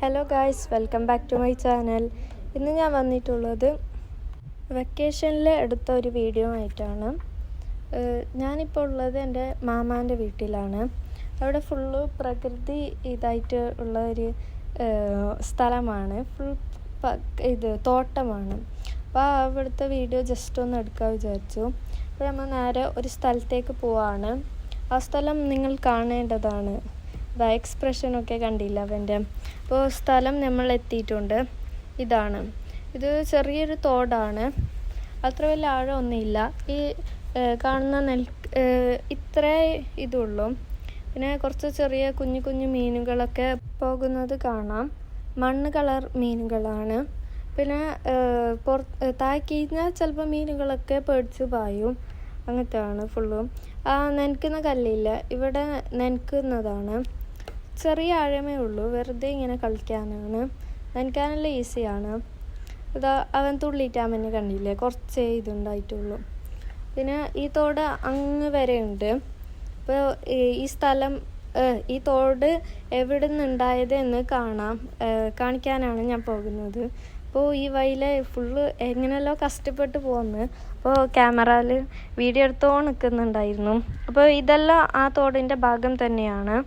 Hello guys, welcome back to my channel. ഇന്ന് ഞാൻ വന്നിട്ടുള്ളത് വെക്കേഷനിൽ എടുത്ത ഒരു വീഡിയോ ആയിട്ടാണ്. ഞാനിപ്പോൾ ഉള്ളത് എൻ്റെ മാമാൻ്റെ വീട്ടിലാണ്. അവിടെ ഫുള്ള് പ്രകൃതി ഇതായിട്ട് ഉള്ള ഒരു സ്ഥലമാണ്. ഫുൾ തോട്ടമാണ്. അപ്പോൾ അവിടുത്തെ വീഡിയോ ജസ്റ്റ് ഒന്ന് എടുക്കാൻ വിചാരിച്ചു. അപ്പോൾ നമ്മൾ നേരെ ഒരു സ്ഥലത്തേക്ക് പോവാണ്. ആ സ്ഥലം നിങ്ങൾ കാണേണ്ടതാണ്. എക്സ്പ്രഷനൊക്കെ കണ്ടില്ല അവൻ്റെ. അപ്പോൾ സ്ഥലം നമ്മൾ എത്തിയിട്ടുണ്ട്. ഇതാണ്. ഇത് ചെറിയൊരു തോടാണ്, അത്ര വലിയ ആഴമൊന്നുമില്ല. ഈ കാണുന്ന ഇത്രേ ഇതുള്ളൂ. പിന്നെ കുറച്ച് ചെറിയ കുഞ്ഞു കുഞ്ഞു മീനുകളൊക്കെ പോകുന്നത് കാണാം. മണ്ണ് കളർ മീനുകളാണ്. പിന്നെ താഴേക്ക് കഴിഞ്ഞാൽ ചിലപ്പോൾ മീനുകളൊക്കെ പേടിച്ച് പായും. അങ്ങനത്തെയാണ് ഫുള്ളും. ആ നനയ്ക്കുന്ന കല്ലില്ല, ഇവിടെ നനയ്ക്കുന്നതാണ്. ചെറിയ ആഴമേ ഉള്ളൂ, വെറുതെ ഇങ്ങനെ കളിക്കാനാണ്. നനയ്ക്കാനെല്ലാം ഈസിയാണ്. ഇതാ അവൻ തുള്ളിയിട്ടാമെന്നെ കണ്ടില്ലേ, കുറച്ചേ ഇതുണ്ടായിട്ടുള്ളൂ. പിന്നെ ഈ തോട് അങ്ങ് വരെ ഉണ്ട്. അപ്പോൾ ഈ സ്ഥലം ഈ തോട് എവിടെ നിന്നുണ്ടായത് എന്ന് കാണിക്കാനാണ് ഞാൻ പോകുന്നത്. അപ്പോൾ ഈ വഴിയിലെ ഫുള്ള് എങ്ങനെയല്ലോ കഷ്ടപ്പെട്ട് പോകുന്നു. അപ്പോൾ ക്യാമറയിൽ വീഡിയോ എടുത്തോണ്ട് നിൽക്കുന്നുണ്ടായിരുന്നു. അപ്പോൾ ഇതെല്ലാം ആ തോടിൻ്റെ ഭാഗം തന്നെയാണ്.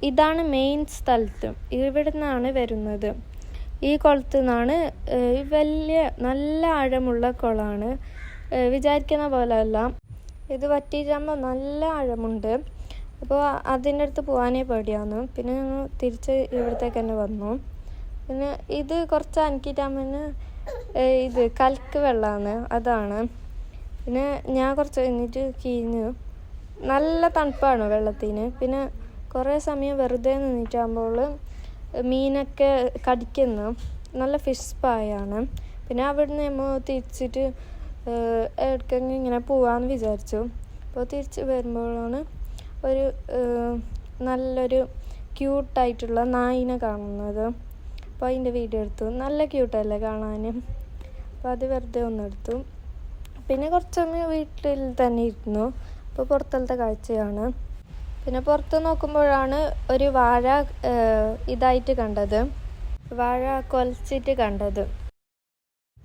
ഇതാണ് മെയിൻ സ്ഥലത്ത്. ഇവിടെ നിന്നാണ് വരുന്നത്. ഈ കുളത്തു നിന്നാണ്. വലിയ നല്ല ആഴമുള്ള കുളമാണ്, വിചാരിക്കുന്ന പോലെ അല്ല. ഇത് വറ്റിയിട്ടാകുമ്പോൾ നല്ല ആഴമുണ്ട്. അപ്പോൾ അതിൻ്റെ അടുത്ത് പോകാനേ പേടിയാണ്. പിന്നെ ഞങ്ങൾ തിരിച്ച് ഇവിടത്തേക്ക് തന്നെ വന്നു. പിന്നെ ഇത് കുറച്ച് അനക്കിയിട്ടാകുമ്പോൾ ഇത് കലക്ക് വെള്ളമാണ്, അതാണ്. പിന്നെ ഞാൻ കുറച്ച് കഴിഞ്ഞിട്ട് കീഞ്ഞു. നല്ല തണുപ്പാണ് വെള്ളത്തിന്. പിന്നെ കുറേ സമയം വെറുതെ നിന്നിട്ടാകുമ്പോൾ മീനൊക്കെ കടിക്കുന്നു. നല്ല ഫിഷ് പായാണ്. പിന്നെ അവിടുന്ന് നമ്മൾ തിരിച്ചിട്ട് എവിടേക്കെങ്കിലും ഇങ്ങനെ പോവാമെന്ന് വിചാരിച്ചു. അപ്പോൾ തിരിച്ച് വരുമ്പോഴാണ് ഒരു നല്ലൊരു ക്യൂട്ടായിട്ടുള്ള നായിനെ കാണുന്നത്. അപ്പോൾ അതിൻ്റെ വീഡിയോ എടുത്തു. നല്ല ക്യൂട്ടല്ലേ കാണാൻ. അപ്പോൾ അത് വെറുതെ ഒന്നെടുത്തു. പിന്നെ കുറച്ചൊന്ന് വീട്ടിൽ തന്നെ ഇരുന്നു. അപ്പോൾ പുറത്തലത്തെ കാഴ്ചയാണ്. പിന്നെ പുറത്ത് നോക്കുമ്പോഴാണ് ഒരു വാഴ ഇതായിട്ട് കണ്ടത്, വാഴ കൊലച്ചിട്ട് കണ്ടത്.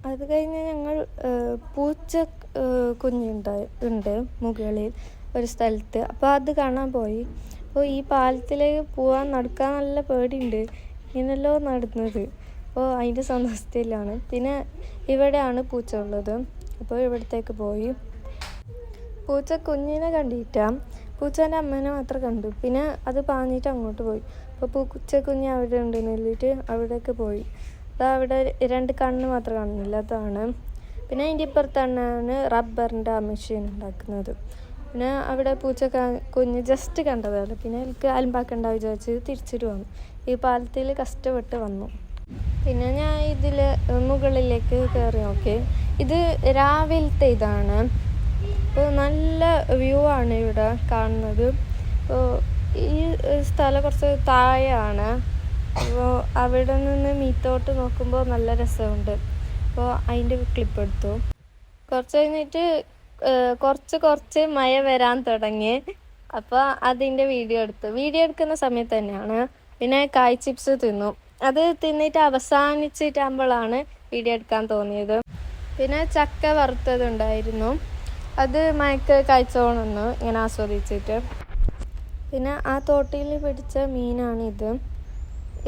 അത് കഴിഞ്ഞ് ഞങ്ങൾ പൂച്ച ഉണ്ട് മുകളിൽ ഒരു സ്ഥലത്ത്. അപ്പോൾ അത് കാണാൻ പോയി. അപ്പോൾ ഈ പാലത്തിലേക്ക് പോകാൻ നടക്കാൻ നല്ല പേടിയുണ്ട്, ഇങ്ങനെയല്ലോ നടന്നത്. അപ്പോൾ അതിൻ്റെ സന്തോഷത്തിലാണ്. പിന്നെ ഇവിടെയാണ് പൂച്ച ഉള്ളത്. അപ്പോൾ ഇവിടത്തേക്ക് പോയി. പൂച്ച കുഞ്ഞിനെ കണ്ടിട്ടാണ്. പൂച്ചേൻ്റെ അമ്മേനെ മാത്രം കണ്ടു. പിന്നെ അത് പാഞ്ഞിട്ട് അങ്ങോട്ട് പോയി. അപ്പോൾ പൂച്ചക്കുഞ്ഞ് അവിടെ ഉണ്ട് നിന്നിട്ട് അവിടേക്ക് പോയി. അവിടെ 2 കണ്ണ് മാത്രം കാണുന്നില്ല, അതാണ്. പിന്നെ അതിൻ്റെ ഇപ്പുറത്താണ് റബ്ബറിൻ്റെ മെഷീൻ ഉണ്ടാക്കുന്നത്. പിന്നെ അവിടെ കുഞ്ഞ് ജസ്റ്റ് കണ്ടതാണ്. പിന്നെ എനിക്ക് അലമ്പാക്കണ്ട വിചാരിച്ച് തിരിച്ചിട്ട് വന്നു. ഈ പാലത്തിൽ കഷ്ടപ്പെട്ട് വന്നു. പിന്നെ ഞാൻ ഇതിൽ മുകളിലേക്ക് കയറി നോക്കി. ഇത് രാവിലത്തെ ഇതാണ്. അപ്പോൾ നല്ല വ്യൂ ആണ് ഇവിടെ കാണുന്നത്. അപ്പോൾ ഈ സ്ഥലം കുറച്ച് താഴെയാണ്. അപ്പോൾ അവിടെ നിന്ന് മീത്തോട്ട് നോക്കുമ്പോൾ നല്ല രസമുണ്ട്. അപ്പോൾ അതിൻ്റെ ക്ലിപ്പ് എടുത്തു. കുറച്ച് കഴിഞ്ഞിട്ട് കുറച്ച് മഴ വരാൻ തുടങ്ങി. അപ്പോൾ അതിൻ്റെ വീഡിയോ എടുക്കുന്ന സമയത്ത് തന്നെയാണ്. പിന്നെ കായ് ചിപ്സ് തിന്നു. അത് തിന്നിട്ട് അവസാനിച്ചിട്ടാകുമ്പോഴാണ് വീഡിയോ എടുക്കാൻ തോന്നിയത്. പിന്നെ ചക്ക വറുത്തതുണ്ടായിരുന്നു. അത് മയക്ക് കഴിച്ചോണെന്ന് ഇങ്ങനെ ആസ്വദിച്ചിട്ട്. പിന്നെ ആ തോട്ടിൽ പിടിച്ച മീനാണിത്.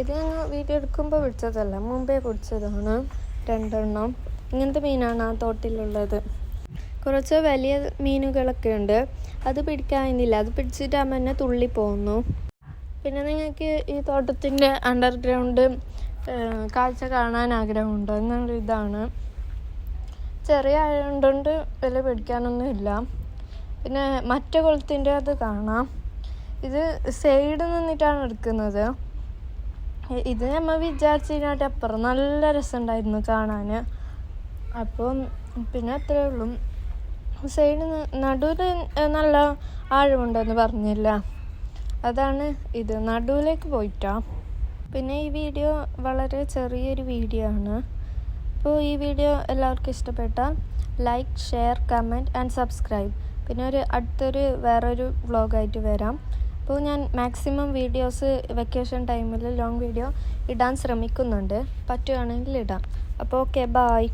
ഇത് ഞങ്ങൾ വീഡിയോ എടുക്കുമ്പോൾ പിടിച്ചതല്ല, മുമ്പേ പിടിച്ചതാണ് 2 എണ്ണം. ഇങ്ങനത്തെ മീനാണ് ആ തോട്ടിലുള്ളത്. കുറച്ച് വലിയ മീനുകളൊക്കെ ഉണ്ട്. അത് പിടിക്കാനില്ല, അത് പിടിച്ചിട്ടാകുമ്പോൾ തന്നെ തുള്ളി പോകുന്നു. പിന്നെ നിങ്ങൾക്ക് ഈ തോട്ടത്തിൻ്റെ അണ്ടർഗ്രൗണ്ട് കാഴ്ച കാണാൻ ആഗ്രഹമുണ്ടോ എന്നുള്ള ഇതാണ്. ചെറിയ ആയതുകൊണ്ട് വലിയ പേടിക്കാനൊന്നും ഇല്ല. പിന്നെ മറ്റേ കുളത്തിൻ്റെ അത് കാണാം. ഇത് സൈഡിൽ നിന്നിട്ടാണ് എടുക്കുന്നത്. ഇത് നമ്മൾ വിചാരിച്ചതിനായിട്ട് അപ്പുറം നല്ല രസമുണ്ടായിരുന്നു കാണാൻ. അപ്പം പിന്നെ അത്രയേ ഉള്ളൂ. സൈഡിൽ നടുവിൽ നല്ല ആഴമുണ്ടെന്ന് പറഞ്ഞില്ല, അതാണ് ഇത്. നടുവിലേക്ക് പോയിട്ടാ. പിന്നെ ഈ വീഡിയോ വളരെ ചെറിയൊരു വീഡിയോ ആണ്. അപ്പോൾ ഈ വീഡിയോ എല്ലാവർക്കും ഇഷ്ടപ്പെട്ടാൽ like, share, comment and subscribe. പിന്നെ അടുത്തൊരു വേറൊരു വ്ളോഗായിട്ട് വരാം. അപ്പോൾ ഞാൻ മാക്സിമം വീഡിയോസ് വെക്കേഷൻ ടൈമിൽ ലോങ് വീഡിയോ ഇടാൻ ശ്രമിക്കുന്നുണ്ട്. പറ്റുകയാണെങ്കിൽ ഇടാം. അപ്പോൾ ഓക്കെ, ബായ്.